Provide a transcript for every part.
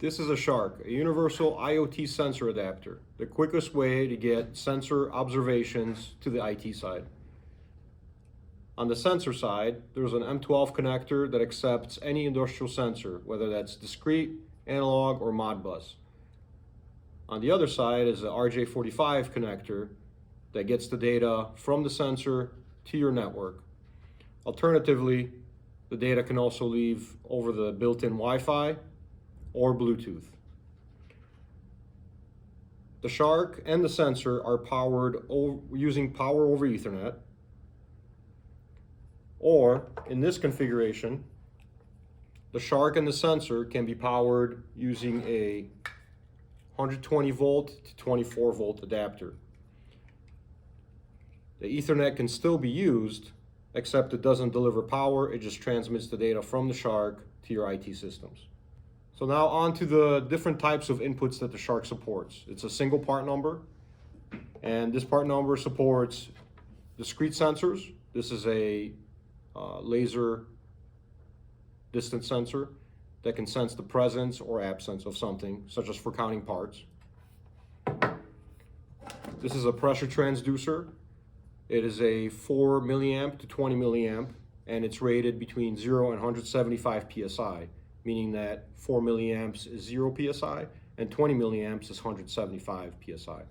This is a SHARC, a universal IoT sensor adapter, the quickest way to get sensor observations to the IT side. On the sensor side, there's an M12 connector that accepts any industrial sensor, whether that's discrete, analog, or Modbus. On the other side is the RJ45 connector that gets the data from the sensor to your network. Alternatively, the data can also leave over the built-in Wi-Fi or Bluetooth. The SHARC and the sensor are powered using power over Ethernet, or in this configuration, the SHARC and the sensor can be powered using a 120 volt to 24 volt adapter. The Ethernet can still be used, except it doesn't deliver power, it just transmits the data from the SHARC to your IT systems. So now on to the different types of inputs that the SHARC supports. It's a single part number, and this part number supports discrete sensors. This is a laser distance sensor that can sense the presence or absence of something, such as for counting parts. This is a pressure transducer. It is a 4 milliamp to 20 milliamp, and it's rated between 0 and 175 psi, meaning that 4 milliamps is 0 psi and 20 milliamps is 175 psi.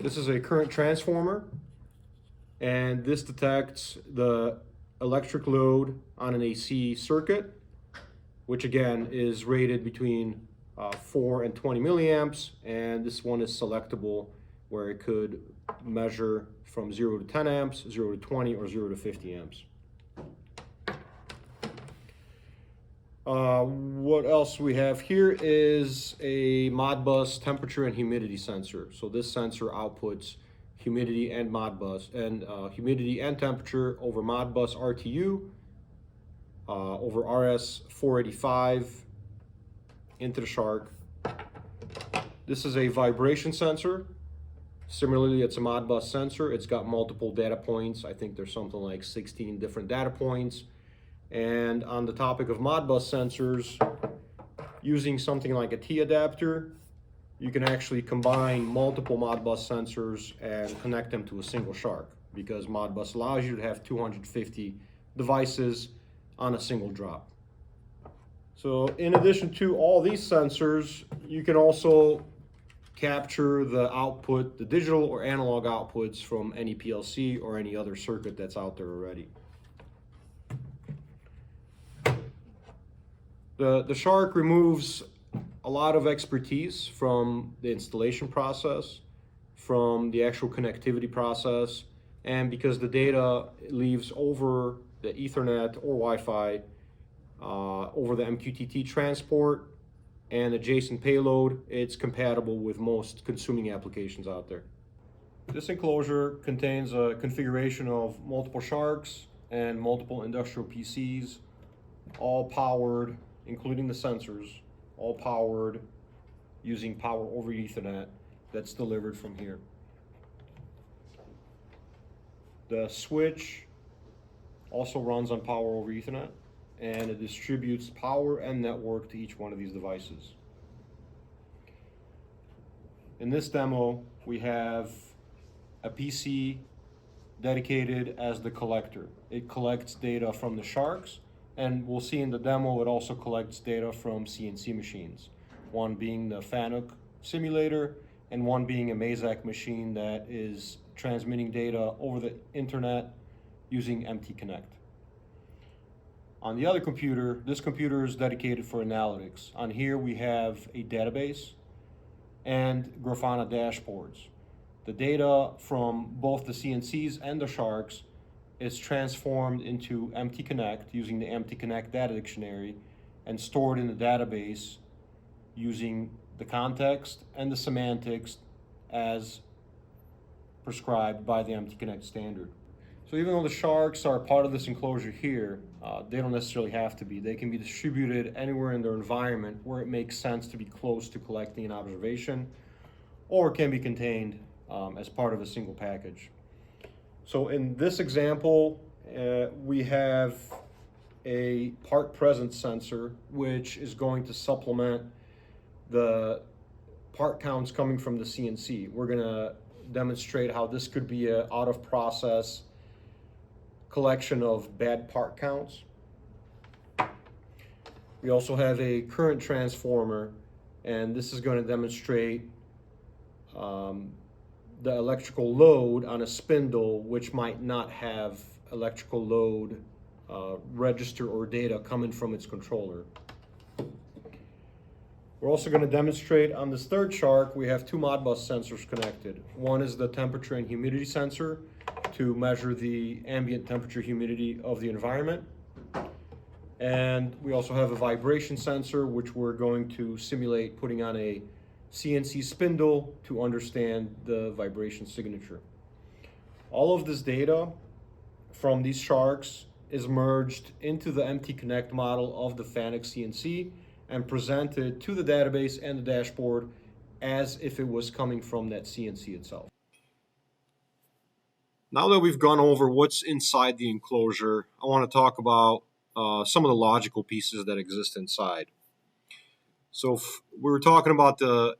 This is a current transformer, and this detects the electric load on an AC circuit, which again is rated between 4 and 20 milliamps, and this one is selectable where it could measure from 0 to 10 amps, 0 to 20, or 0 to 50 amps. What else we have here is a Modbus temperature and humidity sensor. So this sensor outputs humidity and Modbus, and humidity and temperature over Modbus RTU, over RS485 into the SHARC. This is a vibration sensor. Similarly, it's a Modbus sensor. It's got multiple data points. I think there's something like 16 different data points. And on the topic of Modbus sensors, using something like a T adapter, you can actually combine multiple Modbus sensors and connect them to a single SHARC, because Modbus allows you to have 250 devices on a single drop. So in addition to all these sensors, you can also capture the output, the digital or analog outputs from any PLC or any other circuit that's out there already. The SHARC removes a lot of expertise from the installation process, from the actual connectivity process, and because the data leaves over the Ethernet or Wi-Fi, over the MQTT transport and adjacent payload, it's compatible with most consuming applications out there. This enclosure contains a configuration of multiple SHARCs and multiple industrial PCs, all powered, including the sensors, all powered using power over Ethernet that's delivered from here. The switch also runs on power over Ethernet, and it distributes power and network to each one of these devices. In this demo, we have a PC dedicated as the collector. It collects data from the SHARCs, and we'll see in the demo it also collects data from CNC machines, one being the FANUC simulator and one being a Mazak machine that is transmitting data over the internet using MT Connect. On the other computer, this computer is dedicated for analytics. On here we have a database and Grafana dashboards. The data from both the CNCs and the SHARCs is transformed into MT Connect using the MT Connect data dictionary and stored in the database using the context and the semantics as prescribed by the MT Connect standard. So even though the SHARCs are part of this enclosure here, they don't necessarily have to be. They can be distributed anywhere in their environment where it makes sense to be close to collecting an observation, or can be contained as part of a single package. So in this example, we have a part presence sensor, which is going to supplement the part counts coming from the CNC. We're going to demonstrate how this could be an out of process collection of bad part counts. We also have a current transformer, and this is going to demonstrate the electrical load on a spindle which might not have electrical load register or data coming from its controller. We're also going to demonstrate on this third SHARC, we have two Modbus sensors connected. One is the temperature and humidity sensor to measure the ambient temperature humidity of the environment. And we also have a vibration sensor, which we're going to simulate putting on a CNC spindle to understand the vibration signature. All of this data from these SHARCs is merged into the MT Connect model of the FANUC CNC and presented to the database and the dashboard as if it was coming from that CNC itself. Now that we've gone over what's inside the enclosure, I want to talk about some of the logical pieces that exist inside. So we were talking about the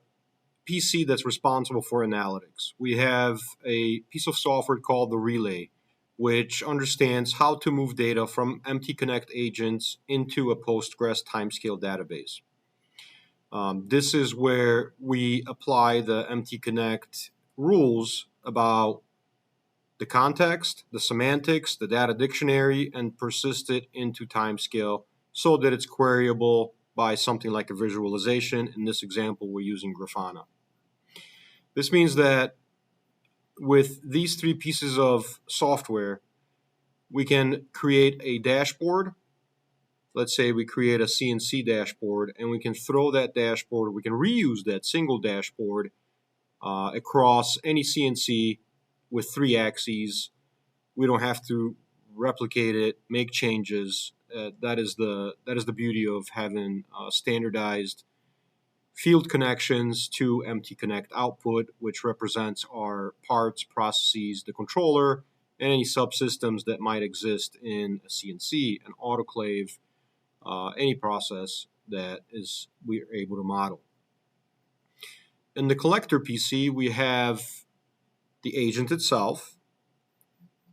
PC that's responsible for analytics. We have a piece of software called the Relay, which understands how to move data from MT Connect agents into a Postgres timescale database. This is where we apply the MT Connect rules about the context, the semantics, the data dictionary, and persist it into timescale so that it's queryable by something like a visualization. In this example, we're using Grafana. This means that with these three pieces of software, we can create a dashboard. Let's say we create a CNC dashboard, and we can throw that dashboard, we can reuse that single dashboard across any CNC with 3 axes. We don't have to replicate it, make changes. That is the beauty of having standardized field connections to MT Connect output, which represents our parts, processes, the controller, and any subsystems that might exist in a CNC, an autoclave, any process that we are able to model. In the collector PC, we have the agent itself,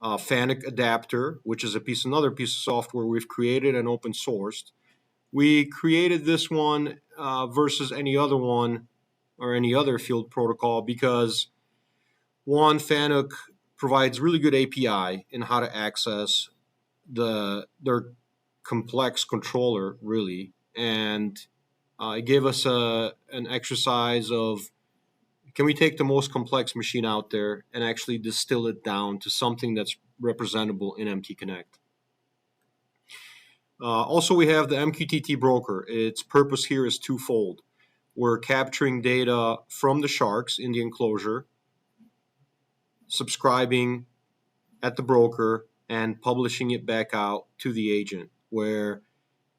FANUC adapter, which is another piece of software we've created and open sourced. We created this one versus any other one or any other field protocol because one, FANUC provides really good API in how to access their complex controller, really, and it gave us an exercise of, can we take the most complex machine out there and actually distill it down to something that's representable in MT Connect? Also, we have the MQTT broker. Its purpose here is twofold. We're capturing data from the SHARCs in the enclosure, subscribing at the broker, and publishing it back out to the agent, where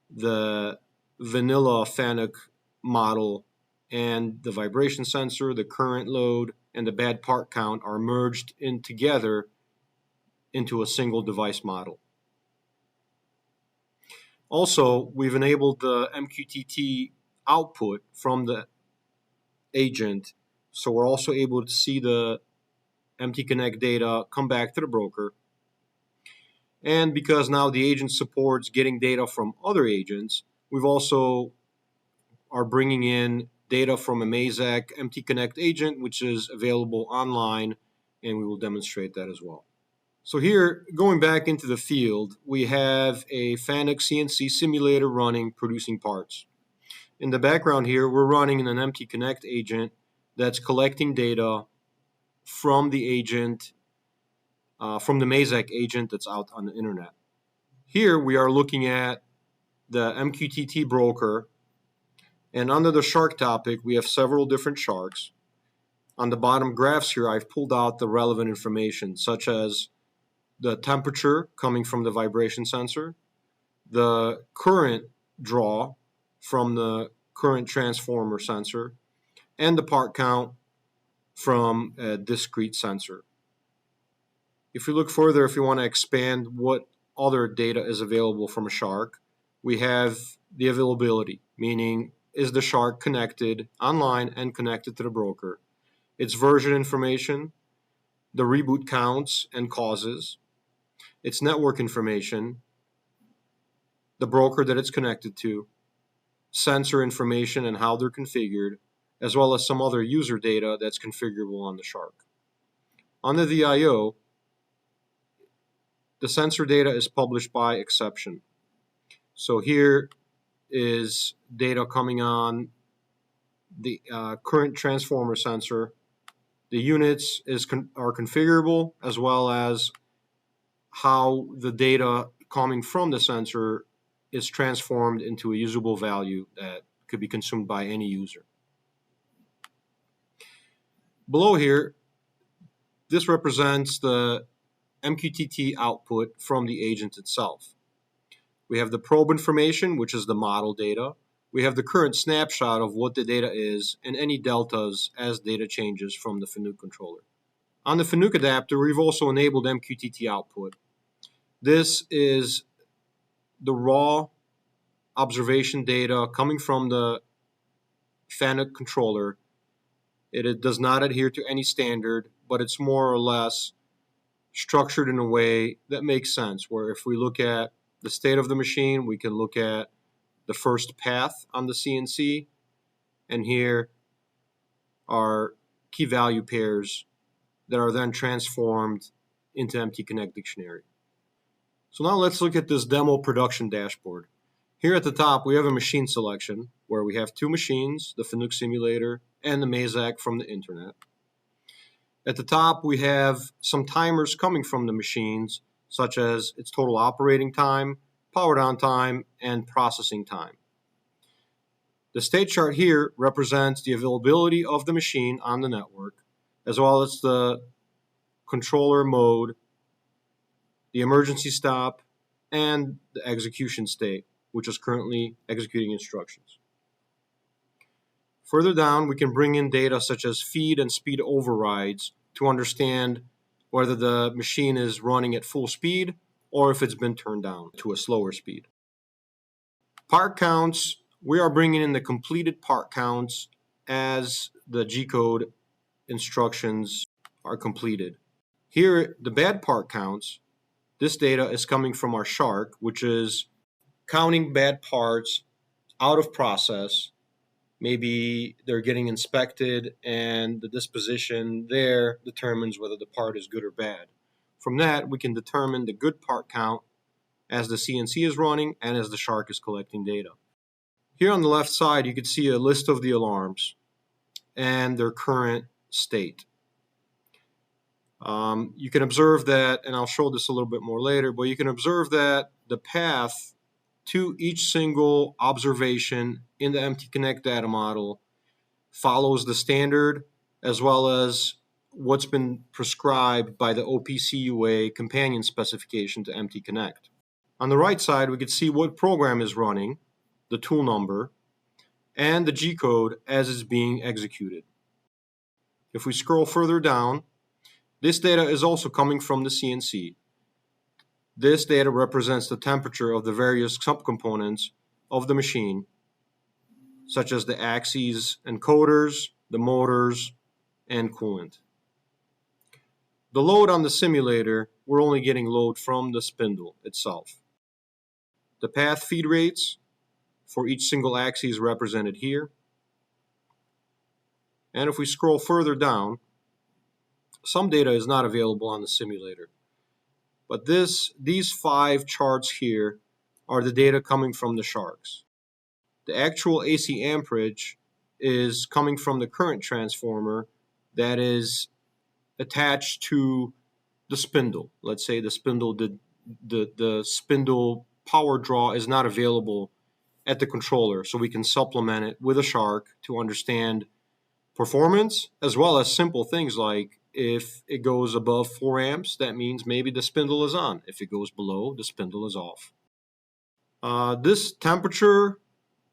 the vanilla FANUC model and the vibration sensor, the current load, and the bad part count are merged in together into a single device model. Also, we've enabled the MQTT output from the agent, so we're also able to see the MT Connect data come back to the broker. And because now the agent supports getting data from other agents, we've also are bringing in data from a Mazak MT Connect agent, which is available online, and we will demonstrate that as well. So here, going back into the field, we have a FANUC CNC simulator running, producing parts. In the background here, we're running an MT Connect agent that's collecting data from the agent, from the Mazak agent that's out on the internet. Here we are looking at the MQTT broker, and under the SHARC topic, we have several different SHARCs. On the bottom graphs here, I've pulled out the relevant information, such as the temperature coming from the vibration sensor, the current draw from the current transformer sensor, and the part count from a discrete sensor. If you look further, if you want to expand what other data is available from a SHARC, we have the availability, meaning is the SHARC connected online and connected to the broker, its version information, the reboot counts and causes, its network information, the broker that it's connected to, sensor information and how they're configured, as well as some other user data that's configurable on the SHARC. On the VIO, the sensor data is published by exception. So here is data coming on the current transformer sensor. The units are configurable, as well as how the data coming from the sensor is transformed into a usable value that could be consumed by any user. Below here, this represents the MQTT output from the agent itself. We have the probe information, which is the model data. We have the current snapshot of what the data is and any deltas as data changes from the Fanuc controller. On the Fanuc adapter, we've also enabled MQTT output. This is the raw observation data coming from the Fanuc controller. It does not adhere to any standard, but it's more or less structured in a way that makes sense, where if we look at the state of the machine, we can look at the first path on the CNC, and here are key value pairs that are then transformed into MT Connect Dictionary. So now let's look at this demo production dashboard. Here at the top, we have a machine selection where we have two machines, the Fanuc simulator and the Mazak from the internet. At the top, we have some timers coming from the machines, such as its total operating time, power down time, and processing time. The state chart here represents the availability of the machine on the network, as well as the controller mode, the emergency stop, and the execution state, which is currently executing instructions. Further down, we can bring in data such as feed and speed overrides to understand whether the machine is running at full speed or if it's been turned down to a slower speed. Part counts, we are bringing in the completed part counts as the G-code instructions are completed. Here, the bad part counts, this data is coming from our SHARC, which is counting bad parts out of process. Maybe they're getting inspected and the disposition there determines whether the part is good or bad. From that, we can determine the good part count as the CNC is running and as the SHARC is collecting data. Here on the left side, you can see a list of the alarms and their current state. You can observe that, and I'll show this a little bit more later, but you can observe that the path to each single observation in the MT Connect data model follows the standard as well as what's been prescribed by the OPCUA companion specification to MT Connect. On the right side, we can see what program is running, the tool number, and the G-code as it's being executed. If we scroll further down, this data is also coming from the CNC. This data represents the temperature of the various subcomponents of the machine, such as the axes and encoders, the motors, and coolant. The load on the simulator, we're only getting load from the spindle itself. The path feed rates for each single axis is represented here. And if we scroll further down, some data is not available on the simulator. But these 5 charts here are the data coming from the SHARCs. The actual AC amperage is coming from the current transformer that is attached to the spindle. Let's say the spindle the spindle power draw is not available at the controller, so we can supplement it with a SHARC to understand performance, as well as simple things like if it goes above 4 amps, that means maybe the spindle is on. If it goes below, the spindle is off. This temperature,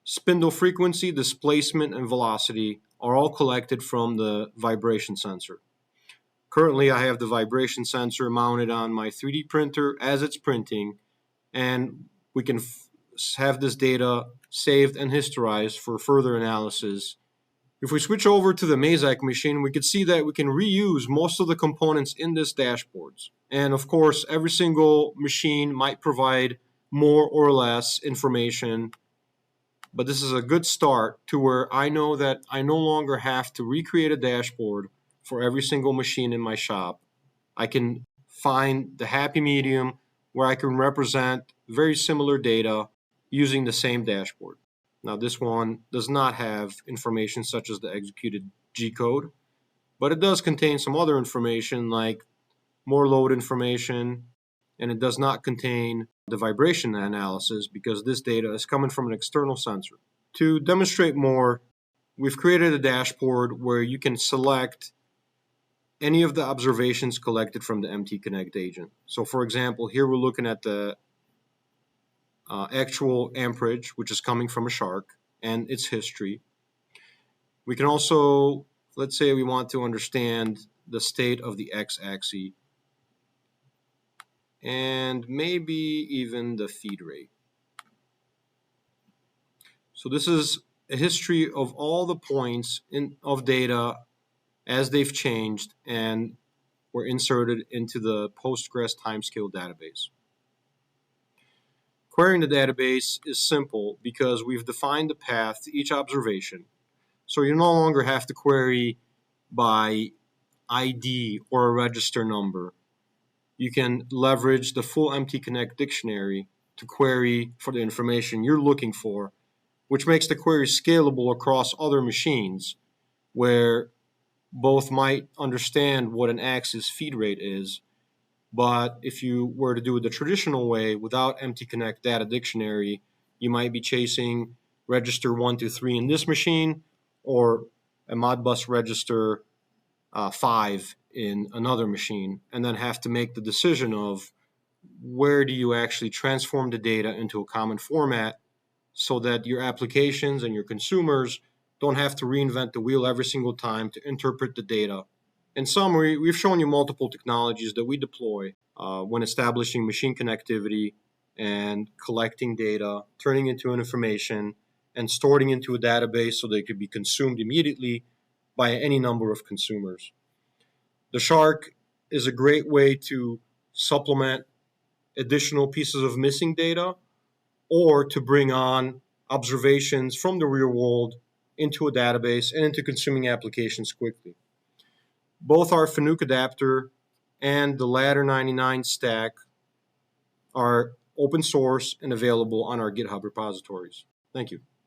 spindle frequency, displacement, and velocity are all collected from the vibration sensor. Currently, I have the vibration sensor mounted on my 3D printer as it's printing, and we can have this data saved and historized for further analysis. If we switch over to the Mazak machine, we can see that we can reuse most of the components in this dashboards. And of course, every single machine might provide more or less information, but this is a good start to where I know that I no longer have to recreate a dashboard for every single machine in my shop. I can find the happy medium where I can represent very similar data using the same dashboard. Now, this one does not have information such as the executed G code, but it does contain some other information like more load information, and it does not contain the vibration analysis because this data is coming from an external sensor. To demonstrate more, we've created a dashboard where you can select any of the observations collected from the MT Connect agent. So for example, here we're looking at the actual amperage, which is coming from a SHARC, and its history. We can also, let's say we want to understand the state of the x-axis and maybe even the feed rate. So this is a history of all the points of data as they've changed and were inserted into the Postgres timescale database. Querying the database is simple because we've defined the path to each observation. So you no longer have to query by ID or a register number. You can leverage the full MT Connect dictionary to query for the information you're looking for, which makes the query scalable across other machines where both might understand what an axis feed rate is. But if you were to do it the traditional way without MT Connect data dictionary, you might be chasing register 1, 2, 3 in this machine or a Modbus register 5 in another machine, and then have to make the decision of where do you actually transform the data into a common format so that your applications and your consumers don't have to reinvent the wheel every single time to interpret the data. In summary, we've shown you multiple technologies that we deploy when establishing machine connectivity and collecting data, turning into information, and storing into a database so they could be consumed immediately by any number of consumers. The SHARC is a great way to supplement additional pieces of missing data or to bring on observations from the real world into a database and into consuming applications quickly. Both our Fanuc adapter and the Ladder 99 stack are open source and available on our GitHub repositories. Thank you.